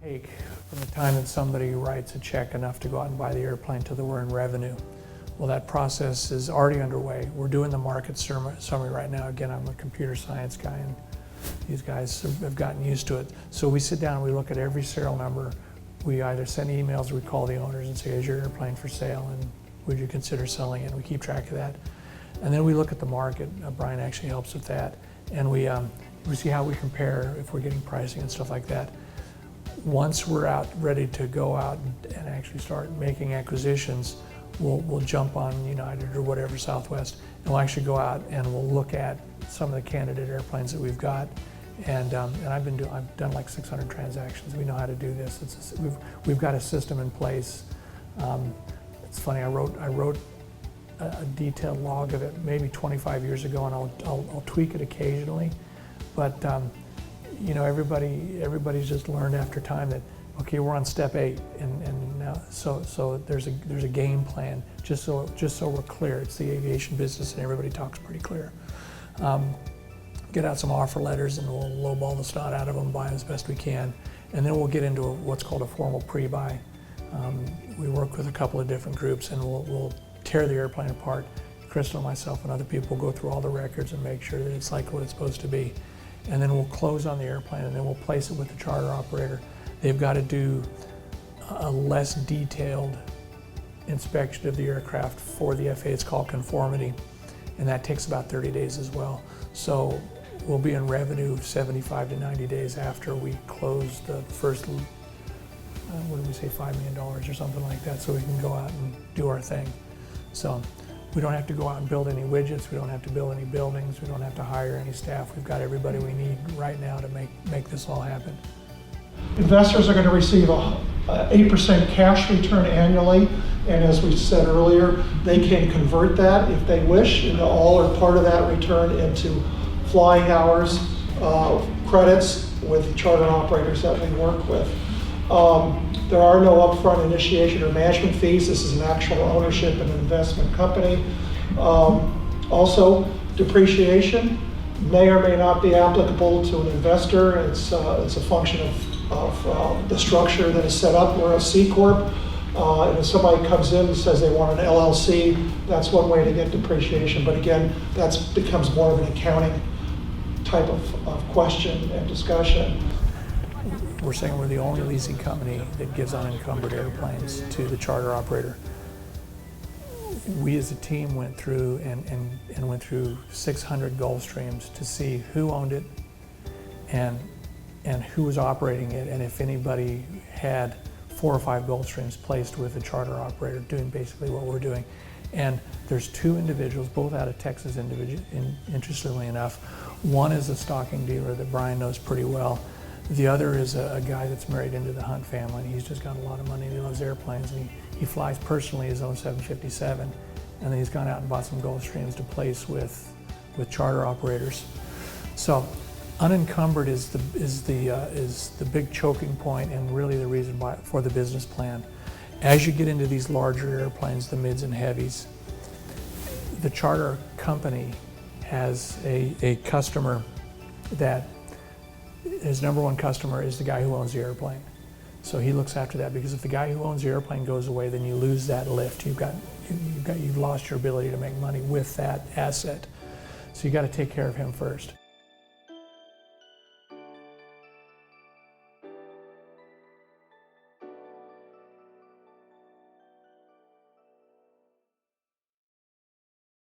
take from the time that somebody writes a check enough to go out and buy the airplane to the we're in revenue. Well, that process is already underway. We're doing the market summary right now. Again, I'm a computer science guy, and these guys have gotten used to it. So we sit down and we look at every serial number. We either send emails or we call the owners and say, is your airplane for sale, and would you consider selling it? And we keep track of that. And then we look at the market. Brian actually helps with that. And we see how we compare, if we're getting pricing and stuff like that. Once we're out, ready to go out and actually start making acquisitions, we'll jump on United or whatever, Southwest, and we'll actually go out and we'll look at some of the candidate airplanes that we've got. And I've done like 600 transactions. We know how to do this. We've got a system in place. It's funny. I wrote a detailed log of it maybe 25 years ago, and I'll tweak it occasionally. But everybody's just learned after time that, okay, we're on step 8, and now so there's a game plan, just so we're clear. It's the aviation business, and everybody talks pretty clear. Get out some offer letters, and we'll lowball the snot out of them, buy them as best we can, and then we'll get into what's called a formal pre-buy. We work with a couple of different groups, and we'll tear the airplane apart. Crystal, myself, and other people will go through all the records and make sure that it's like what it's supposed to be. And then we'll close on the airplane, and then we'll place it with the charter operator. They've got to do a less detailed inspection of the aircraft for the FAA. It's called conformity, and that takes about 30 days as well. So we'll be in revenue 75 to 90 days after we close the first, what did we say, $5 million or something like that, so we can go out and do our thing. So we don't have to go out and build any widgets. We don't have to build any buildings. We don't have to hire any staff. We've got everybody we need right now to make this all happen. Investors are going to receive a 8% cash return annually, and as we said earlier, they can convert that if they wish into all or part of that return into flying hours, credits with charter operators that we work with. There are no upfront initiation or management fees. This is an actual ownership in an investment company. Also, depreciation may or may not be applicable to an investor. It's a function of the structure that is set up. We're a C Corp. And if somebody comes in and says they want an LLC, that's one way to get depreciation. But again, that becomes more of an accounting type of question and discussion. We're saying we're the only leasing company that gives unencumbered airplanes to the charter operator. We as a team went through and went through 600 Gulfstreams to see who owned it and who was operating it, and if anybody had 4 or 5 Gulfstreams placed with a charter operator doing basically what we're doing. And there's 2 individuals, both out of Texas, interestingly enough. One is a stocking dealer that Brian knows pretty well. The other is a guy that's married into the Hunt family. He's just got a lot of money, and he loves airplanes, and he flies personally his own 757, and then he's gone out and bought some Gulfstreams to place with charter operators. So unencumbered is the big choking point, and really the reason for the business plan. As you get into these larger airplanes, the mids and heavies, the charter company has a customer that his number 1 customer is the guy who owns the airplane. So he looks after that, because if the guy who owns the airplane goes away, then you lose that lift. You've lost your ability to make money with that asset. So you got to take care of him first.